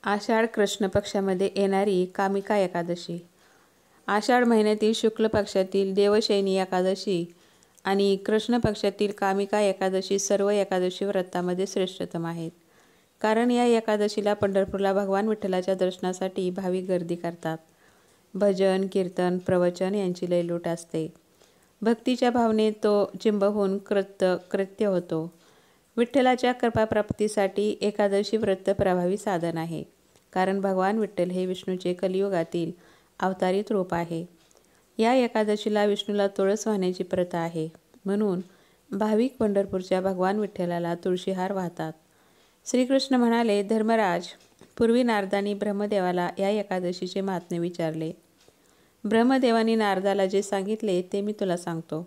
आषाढ कृष्ण पक्षामध्ये येणारी कामिका एकादशी. आषाढ महिन्यातील शुक्ल पक्षातील देवशयनी एकादशी आणि कृष्ण पक्षातील कामिका एकादशी सर्व एकादशी व्रतामध्ये श्रेष्ठतम आहेत. कारण या एकादशीला पंढरपूरला भगवान विठ्ठलाच्या दर्शनासाठी भाविक गर्दी करतात. भजन, कीर्तन, प्रवचन यांची लयलूट असते. भक्तीच्या भावनेत तो चिंब होऊन कृत्य होतो. विठ्ठलाच्या कृपाप्राप्तीसाठी एकादशी व्रत प्रभावी साधन आहे. कारण भगवान विठ्ठल हे विष्णूचे कलियुगातील अवतारित रूप आहे. या एकादशीला विष्णूला तुळस वाहण्याची प्रथा आहे. म्हणून भाविक पंढरपूरच्या भगवान विठ्ठलाला तुळशीहार वाहतात. श्रीकृष्ण म्हणाले, धर्मराज, पूर्वी नारदांनी ब्रह्मदेवाला या एकादशीचे महात्म्य विचारले. ब्रह्मदेवानी नारदाला जे सांगितले ते मी तुला सांगतो.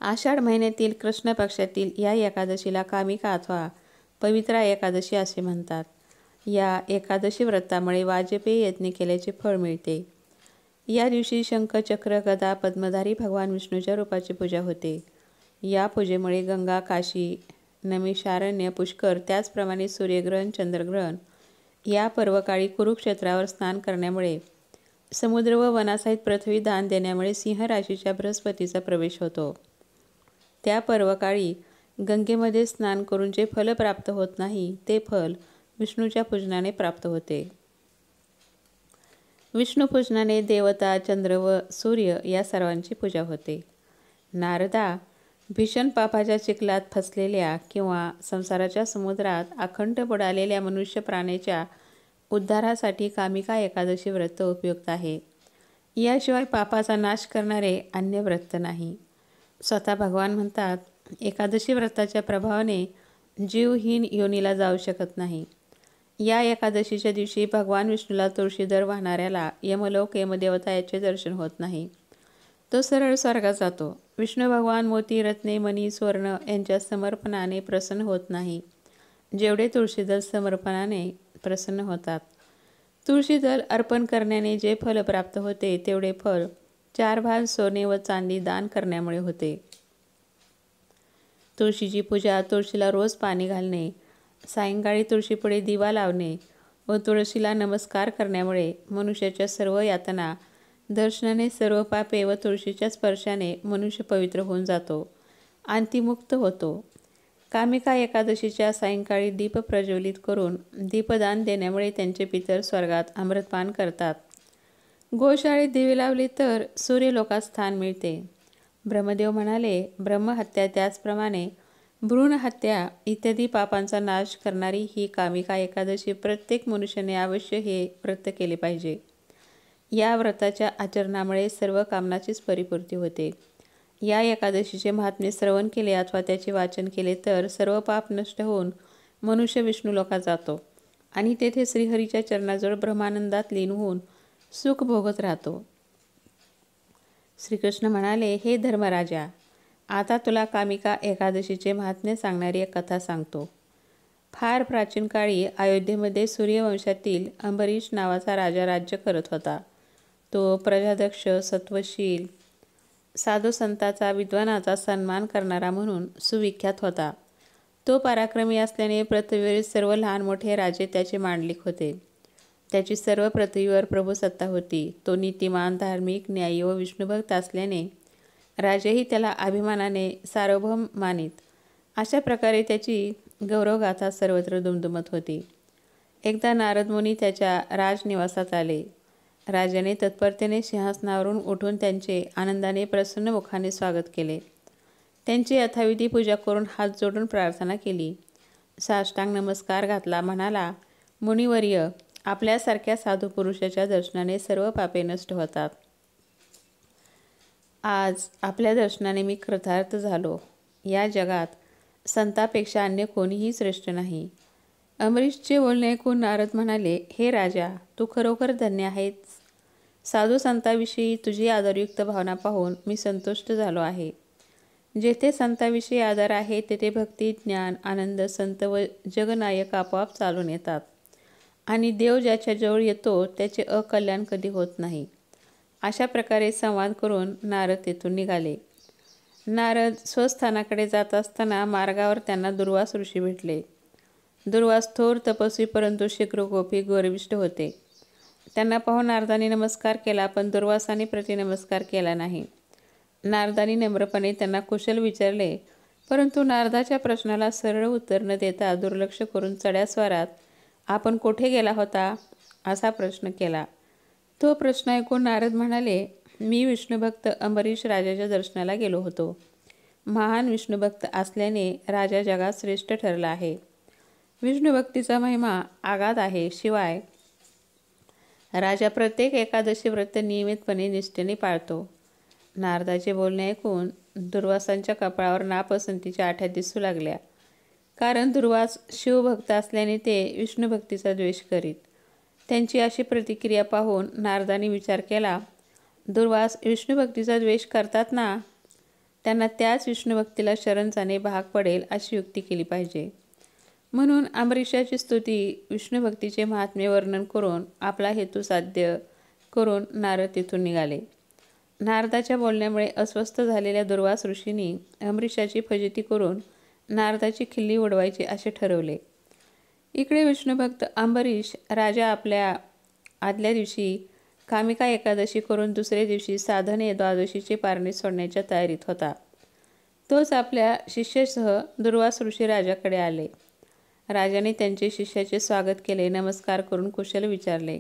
आषाढ महिन्यातील कृष्ण पक्षातील या एकादशीला कामिका अथवा पवित्रा एकादशी असे म्हणतात. या एकादशी व्रतामुळे वाजपेयी यज्ञ केल्याचे फळ मिळते. या दिवशी शंख, चक्र, गदा, पद्मधारी भगवान विष्णूच्या रूपाची पूजा होते. या पूजेमुळे गंगा, काशी, नैमिषारण्य, पुष्कर, त्याचप्रमाणे सूर्यग्रहण, चंद्रग्रहण या पर्वकाळी कुरुक्षेत्रावर स्नान करण्यामुळे, समुद्र व वनासहित पृथ्वी दान देण्यामुळे सिंह राशीच्या बृहस्पतीचा प्रवेश होतो. त्या पर्वकाळी गंगेमध्ये स्नान करून जे फल प्राप्त होत नाही ते फल विष्णूच्या पूजनाने प्राप्त होते. विष्णू पूजनाने देवता, चंद्र व सूर्य या सर्वांची पूजा होते. नारदा, भीषण पापाच्या चिखलात फसलेल्या किंवा संसाराच्या समुद्रात अखंड बुडालेल्या मनुष्य प्राण्याच्या उद्धारासाठी कामिका एकादशी व्रत उपयुक्त आहे. याशिवाय पापाचा नाश करणारे अन्य व्रत नाही. स्वतः भगवान म्हणतात, एकादशी व्रताच्या प्रभावाने जीवहीन योनीला जाऊ शकत नाही. या एकादशीच्या दिवशी भगवान विष्णूला तुळशीदर वाहणाऱ्याला यमलोक, यमदेवता याचे दर्शन होत नाही. तो सरळ स्वर्गात जातो. विष्णू भगवान मोती, रत्ने, मणी, स्वर्ण यांच्या समर्पणाने प्रसन्न होत नाही, जेवढे तुळशीदल समर्पणाने प्रसन्न होतात. तुळशीदल अर्पण करण्याने जे फल प्राप्त होते तेवढे फल 4 भाग सोने व चांदी दान करण्यामुळे होते. तुळशीची पूजा, तुळशीला रोज पाणी घालणे, सायंकाळी तुळशीपुढे दिवा लावणे व तुळशीला नमस्कार करण्यामुळे मनुष्याच्या सर्व यातना, दर्शनाने सर्व पापे व तुळशीच्या स्पर्शाने मनुष्य पवित्र होऊन जातो आणि ती मुक्त होतो. कामिका एकादशीच्या सायंकाळी दीप प्रज्वलित करून दीपदान देण्यामुळे त्यांचे पितर स्वर्गात अमृतपान करतात. गोशाळेत दिवे लावले तर सूर्यलोकात स्थान मिळते. ब्रह्मदेव म्हणाले, ब्रह्महत्या त्याचप्रमाणे भ्रूणहत्या इत्यादी पापांचा नाश करणारी ही कामिका एकादशी प्रत्येक मनुष्याने अवश्य हे व्रत केले पाहिजे. या व्रताच्या आचरणामुळे सर्व कामनाचीच परिपूर्ती होते. या एकादशीचे महात्म्य श्रवण केले अथवा त्याचे वाचन केले तर सर्व पाप नष्ट होऊन मनुष्य विष्णू लोकात जातो आणि तेथे श्रीहरीच्या चरणाजवळ ब्रह्मानंदात लीन होऊन सुख भोगत राहतो. श्रीकृष्ण म्हणाले, हे धर्मराजा, आता तुला कामिका एकादशीचे महात्म्य सांगणारी एक कथा सांगतो. फार प्राचीन काळी अयोध्येमध्ये सूर्यवंशातील अंबरीश नावाचा राजा राज्य करत होता. तो प्रजादक्ष, सत्वशील, साधुसंताचा, विद्वानाचा सन्मान करणारा म्हणून सुविख्यात होता. तो पराक्रमी असल्याने पृथ्वीवरील सर्व लहान मोठे राजे त्याचे मांडलिक होते. त्याची सर्व पृथ्वीवर प्रभुसत्ता होती. तो नीतिमान, धार्मिक, न्यायी व विष्णुभक्त असल्याने राजेही त्याला अभिमानाने सार्वभौम मानित. अशा प्रकारे त्याची गौरवगाथा सर्वत्र दुमदुमत होती. एकदा नारद मुनी त्याच्या राजनिवासात आले. राजाने तत्परतेने सिंहासनावरून उठून त्यांचे आनंदाने प्रसन्न मुखाने स्वागत केले. त्यांची यथाविधी पूजा करून हात जोडून प्रार्थना केली. साष्टांग नमस्कार घातला. म्हणाला, मुनिवर्य, आपल्यासारख्या साधू पुरुषाच्या दर्शनाने सर्व पापे नष्ट होतात. आज आपल्या दर्शनाने मी कृतार्थ झालो. या जगात संतापेक्षा अन्य कोणीही श्रेष्ठ नाही. अंबरीशचे बोलणे ऐकून नारद म्हणाले, हे राजा, तू खरोखर धन्य आहेस. साधू संताविषयी तुझी आदरयुक्त भावना पाहून मी संतुष्ट झालो आहे. जेथे संताविषयी आदर आहे तेथे भक्ती, ज्ञान, आनंद, संत व जगनायक आपोआप चालून येतात आणि देव ज्याच्या जवळ येतो त्याचे अकल्याण कधी होत नाही. अशा प्रकारे संवाद करून नारद तेथून निघाले. नारद स्वस्थानाकडे जात असताना मार्गावर त्यांना दुर्वास ऋषी भेटले. दुर्वास थोर तपस्वी परंतु शीघ्रकोपी गर्विष्ठ होते. त्यांना पाहून नारदांनी नमस्कार केला, पण दुर्वासाने प्रतिनमस्कार केला नाही. नारदांनी नम्रपणे त्यांना कुशल विचारले, परंतु नारदाच्या प्रश्नाला सरळ उत्तर न देता दुर्लक्ष करून चढ्या स्वरात आपण कोठे गेला होता असा प्रश्न केला. तो प्रश्न ऐकून नारद म्हणाले, मी विष्णुभक्त अंबरीश राजाच्या दर्शनाला गेलो होतो. महान विष्णुभक्त असल्याने राजा जगात श्रेष्ठ ठरला आहे. विष्णुभक्तीचा महिमा आगाध आहे. शिवाय राजा प्रत्येक एकादशी व्रत नियमितपणे निष्ठेने पाळतो. नारदाचे बोलणे ऐकून दुर्वासांच्या कपाळावर नापसंतीच्या आठ्या दिसू लागल्या. कारण दुर्वास शिवभक्त असल्याने ते विष्णुभक्तीचा द्वेष करीत. त्यांची अशी प्रतिक्रिया पाहून नारदांनी विचार केला, दुर्वास विष्णुभक्तीचा द्वेष करतात ना, त्यांना त्याच विष्णुभक्तीला शरण जाणे भाग पडेल अशी युक्ती केली पाहिजे. म्हणून अंबरीषाची स्तुती, विष्णुभक्तीचे महात्म्य वर्णन करून आपला हेतू साध्य करून नारद तिथून निघाले. नारदाच्या बोलण्यामुळे अस्वस्थ झालेल्या दुर्वास ऋषींनी अंबरीषाची फजिती करून नारदाची खिल्ली उडवायची असे ठरवले. इकडे विष्णुभक्त अंबरीष राजा आपल्या आदल्या दिवशी कामिका एकादशी करून दुसऱ्या दिवशी साधने द्वादशीचे पारणे सोडण्याच्या तयारीत होता. तोच आपल्या शिष्यासह दुर्वास ऋषी राजाकडे आले. राजाने त्यांचे शिष्याचे स्वागत केले, नमस्कार करून कुशल विचारले.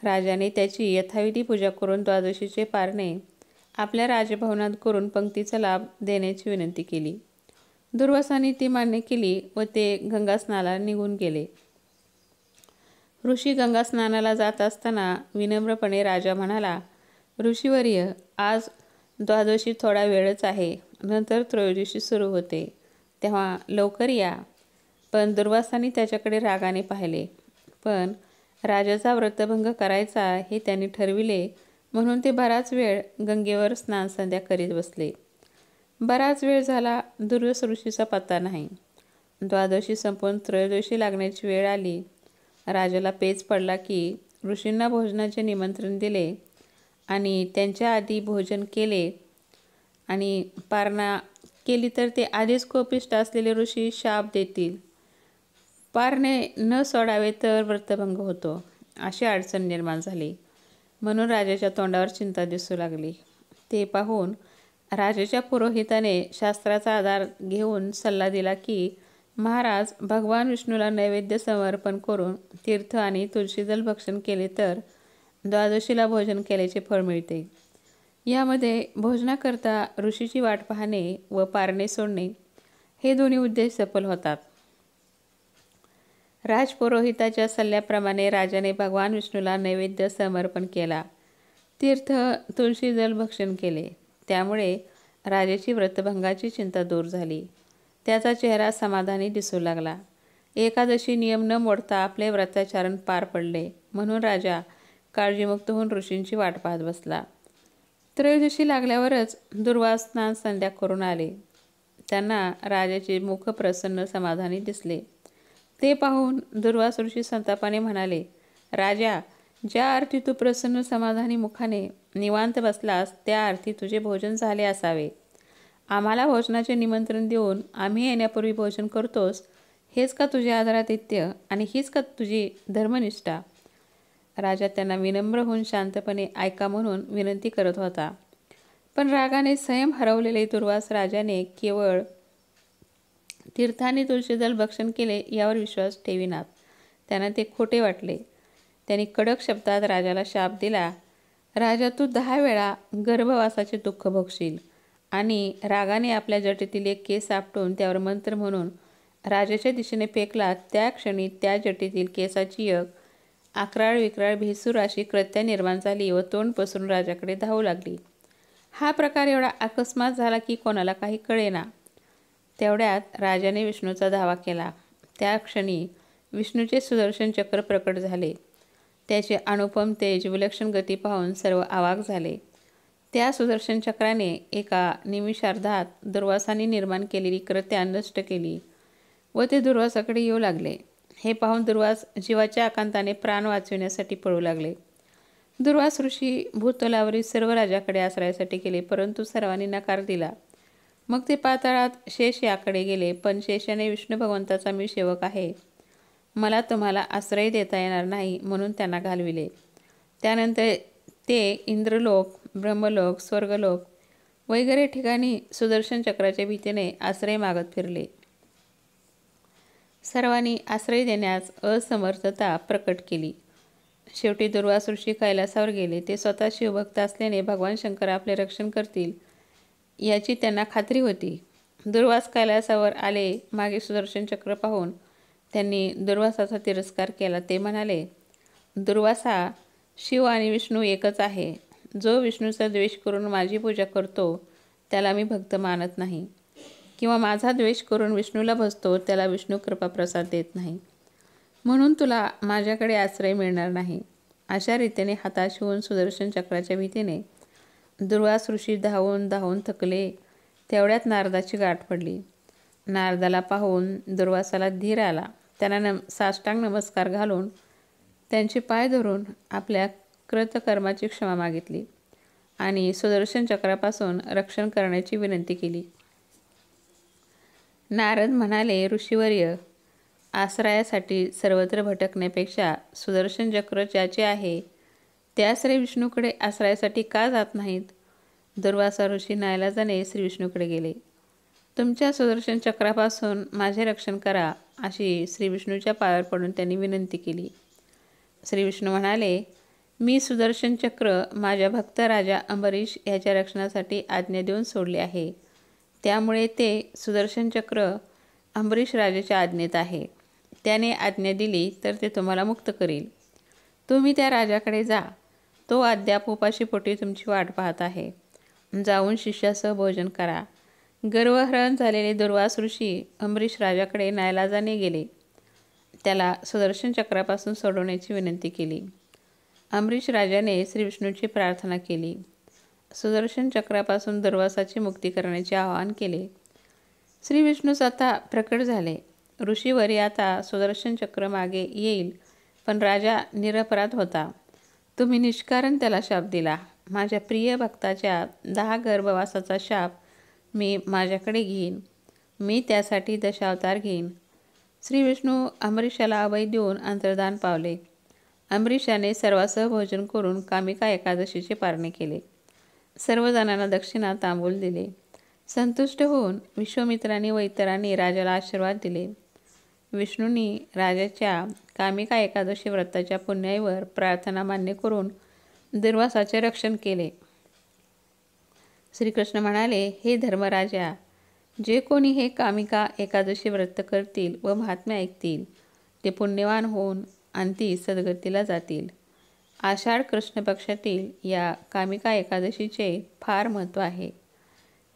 राजाने त्याची यथाविधी पूजा करून द्वादशीचे पारणे आपल्या राजभवनात करून पंक्तीचा लाभ देण्याची विनंती केली. दुर्वासाने ती मान्य केली व ते गंगास्नानाला निघून गेले. ऋषी गंगास्नानाला जात असताना विनम्रपणे राजा म्हणाला, ऋषीवर्य, आज द्वादशी थोडा वेळच आहे, नंतर त्रयोदशी सुरू होते, तेव्हा लवकर या. पण दुर्वासाने त्याच्याकडे रागाने पाहिले. पण राजाचा व्रतभंग करायचा हे त्यांनी ठरविले, म्हणून ते बराच वेळ गंगेवर स्नानसंध्या करीत बसले. बराच वेळ झाला, दुर्वास ऋषीचा पत्ता नाही. द्वादशी संपून त्रयोदशी लागण्याची वेळ आली. राजाला पेच पडला की ऋषींना भोजनाचे निमंत्रण दिले आणि त्यांच्या आधी भोजन केले आणि पारणा केली तर ते आधीच कोपिष्ट असलेले ऋषी शाप देतील. पारणे न सोडावे तर व्रतभंग होतो, अशी अडचण निर्माण झाली. म्हणून राजाच्या तोंडावर चिंता दिसू लागली. ते पाहून राजाच्या पुरोहिताने शास्त्राचा आधार घेऊन सल्ला दिला की महाराज, भगवान विष्णूला नैवेद्य समर्पण करून तीर्थ आणि तुळशीदल भक्षण केले तर द्वादशीला भोजन केल्याचे फळ मिळते. यामध्ये भोजनाकरता ऋषीची वाट पाहणे व पारणे सोडणे हे दोन्ही उद्देश सफल होतात. राजपुरोहिताच्या सल्ल्याप्रमाणे राजाने भगवान विष्णूला नैवेद्य समर्पण केला, तीर्थ तुळशीदल भक्षण केले. त्यामुळे राजाची व्रतभंगाची चिंता दूर झाली. त्याचा चेहरा समाधानी दिसू लागला. एकादशी नियम न मोडता आपले व्रताचरण पार पडले, म्हणून राजा काळजीमुक्त होऊन ऋषींची वाट पाहत बसला. त्रयोदशी लागल्यावरच दुर्वास स्नान संध्या करून आले. त्यांना राजाचे मुख प्रसन्न समाधानी दिसले. ते पाहून दुर्वास ऋषी संतापाने म्हणाले, राजा, ज्या अर्थी तू प्रसन्न समाधानी मुखाने निवांत बसलास त्या अर्थी तुझे भोजन झाले असावे. आम्हाला भोजनाचे निमंत्रण देऊन आम्ही येण्यापूर्वी भोजन करतोस, हेच का तुझे आदरातिथ्य आणि हीच का तुझी धर्मनिष्ठा? राजा त्यांना विनम्र होऊन शांतपणे ऐका म्हणून विनंती करत होता. पण रागाने संयम हरवलेले दुर्वास राजाने केवळ तीर्थाने तुळशीदल भक्षण केले यावर विश्वास ठेविनात. त्यांना ते खोटे वाटले. त्यांनी कडक शब्दात राजाला शाप दिला, राजा, तू 10 वेळा गर्भवासाचे दुःख भोगशील. आणि रागाने आपल्या जटेतील एक केस आपटून त्यावर मंत्र म्हणून राजाच्या दिशेने फेकला. त्या क्षणी त्या जटेतील केसाची एक अक्राळ विक्राळ भेसूर अशी कृत्या निर्माण झाली व तोंड पसरून राजाकडे धावू लागली. हा प्रकार एवढा अकस्मात झाला की कोणाला काही कळेना. तेवढ्यात राजाने विष्णूचा धावा केला. त्या क्षणी विष्णूचे सुदर्शन चक्र प्रकट झाले. त्याचे अनुपम तेज, विलक्षण गती पाहून सर्व अवाक झाले. त्या सुदर्शन चक्राने एका निमिषार्धात दुर्वासाने निर्माण केलेली कृत्या नष्ट केली व ते दुर्वासाकडे येऊ लागले. हे पाहून दुर्वास जीवाच्या आकांताने प्राण वाचविण्यासाठी पळू लागले. दुर्वास ऋषी भूतलावरील सर्व राजाकडे आश्रयासाठी गेले, परंतु सर्वांनी नकार दिला. मग ते पाताळात शेष याकडे गेले, पण शेषाने विष्णू भगवंताचा मी सेवक आहे, मला तुम्हाला आश्रय देता येणार नाही, म्हणून त्यांना घालविले. त्यानंतर ते इंद्रलोक, ब्रह्मलोक, स्वर्गलोक वगैरे ठिकाणी सुदर्शन चक्राच्या भीतीने आश्रय मागत फिरले. सर्वांनी आश्रय देण्यास असमर्थता प्रकट केली. शेवटी दुर्वास ऋषी कैलासावर गेले. ते स्वतः शिवभक्त असल्याने भगवान शंकर आपले रक्षण करतील याची त्यांना खात्री होती. दुर्वास कैलासावर आले. मागे सुदर्शन चक्र पाहून त्यांनी दुर्वासाचा तिरस्कार केला. ते म्हणाले, दुर्वासा, शिव आणि विष्णू एकच आहे. जो विष्णूचा द्वेष करून माझी पूजा करतो त्याला मी भक्त मानत नाही, किंवा माझा द्वेष करून विष्णूला भजतो त्याला विष्णू कृपा प्रसाद देत नाही. म्हणून तुला माझ्याकडे आश्रय मिळणार नाही. अशा रीतीने हताश होऊन सुदर्शन चक्राच्या भीतीने दुर्वास ऋषी धावून धावून थकले. तेवढ्यात नारदाची गाठ पडली. नारदाला पाहून दुर्वासाला धीर आला. त्यांना साष्टांग नमस्कार घालून त्यांचे पाय धरून आपल्या कृतकर्माची क्षमा मागितली आणि सुदर्शन चक्रापासून रक्षण करण्याची विनंती केली. नारद म्हणाले, ऋषीवर्य, आश्रयासाठी सर्वत्र भटकण्यापेक्षा सुदर्शन चक्र ज्याचे आहे त्या श्री विष्णूकडे आश्रयासाठी का जात नाहीत? दुर्वासा ऋषी नाईलाजाने श्री विष्णूकडे गेले. तुमच्या सुदर्शन चक्रापासून माझे रक्षण करा, अशी श्री विष्णूच्या पायावर पडून त्यांनी विनंती केली. श्री विष्णू म्हणाले, मी सुदर्शन चक्र माझ्या भक्त राजा अंबरीश याच्या रक्षणासाठी आज्ञा देऊन सोडले आहे. त्यामुळे ते सुदर्शन चक्र अंबरीश राजाच्या आज्ञेत आहे. त्याने आज्ञा दिली तर ते तुम्हाला मुक्त करील. तुम्ही त्या राजाकडे जा. तो अद्याप उपाशीपोटी तुमची वाट पाहत आहे. जाऊन शिष्यासह भोजन करा. गर्वहरण झालेले दुर्वास ऋषी अंबरीश राजाकडे नाईलाजाने गेले. त्याला सुदर्शन चक्रापासून सोडवण्याची विनंती केली. अंबरीश राजाने श्री विष्णूची प्रार्थना केली. सुदर्शन चक्रापासून दुर्वासाची मुक्ती करण्याचे आवाहन केले. श्री विष्णू स्वतः प्रकट झाले. ऋषीवरी आता सुदर्शन चक्र मागे येईल, पण राजा निरपराध होता. तुम्ही निष्कारण त्याला शाप दिला. माझ्या प्रिय भक्ताच्या 10 गर्भवासाचा शाप मी माझ्याकडे घेईन. मी त्यासाठी दशावतार घेईन. श्री विष्णू अंबरीशाला अभय देऊन अंतर्धान पावले. अंबरीशाने सर्वांसह भोजन करून कामिका एकादशीचे पारणे केले. सर्वजणांना दक्षिणा तांबूल दिले. संतुष्ट होऊन विश्वामित्रांनी व इतरांनी राजाला आशीर्वाद दिले. विष्णूंनी राजाच्या कामिका एकादशी व्रताच्या पुण्याईवर प्रार्थना मान्य करून दुर्वासाचे रक्षण केले. श्रीकृष्ण म्हणाले, हे धर्मराजा, जे कोणी हे कामिका एकादशी व्रत करतील व महात्म्य ऐकतील ते पुण्यवान होऊन अंती सद्गतीला जातील. आषाढ कृष्ण पक्षातील या कामिका एकादशीचे फार महत्त्व आहे.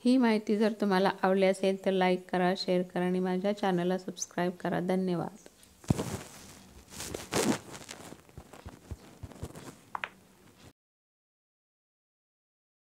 ही माहिती जर तुम्हाला आवडली असेल तर लाईक करा, शेअर करा आणि माझ्या चॅनलला सबस्क्राईब करा. धन्यवाद.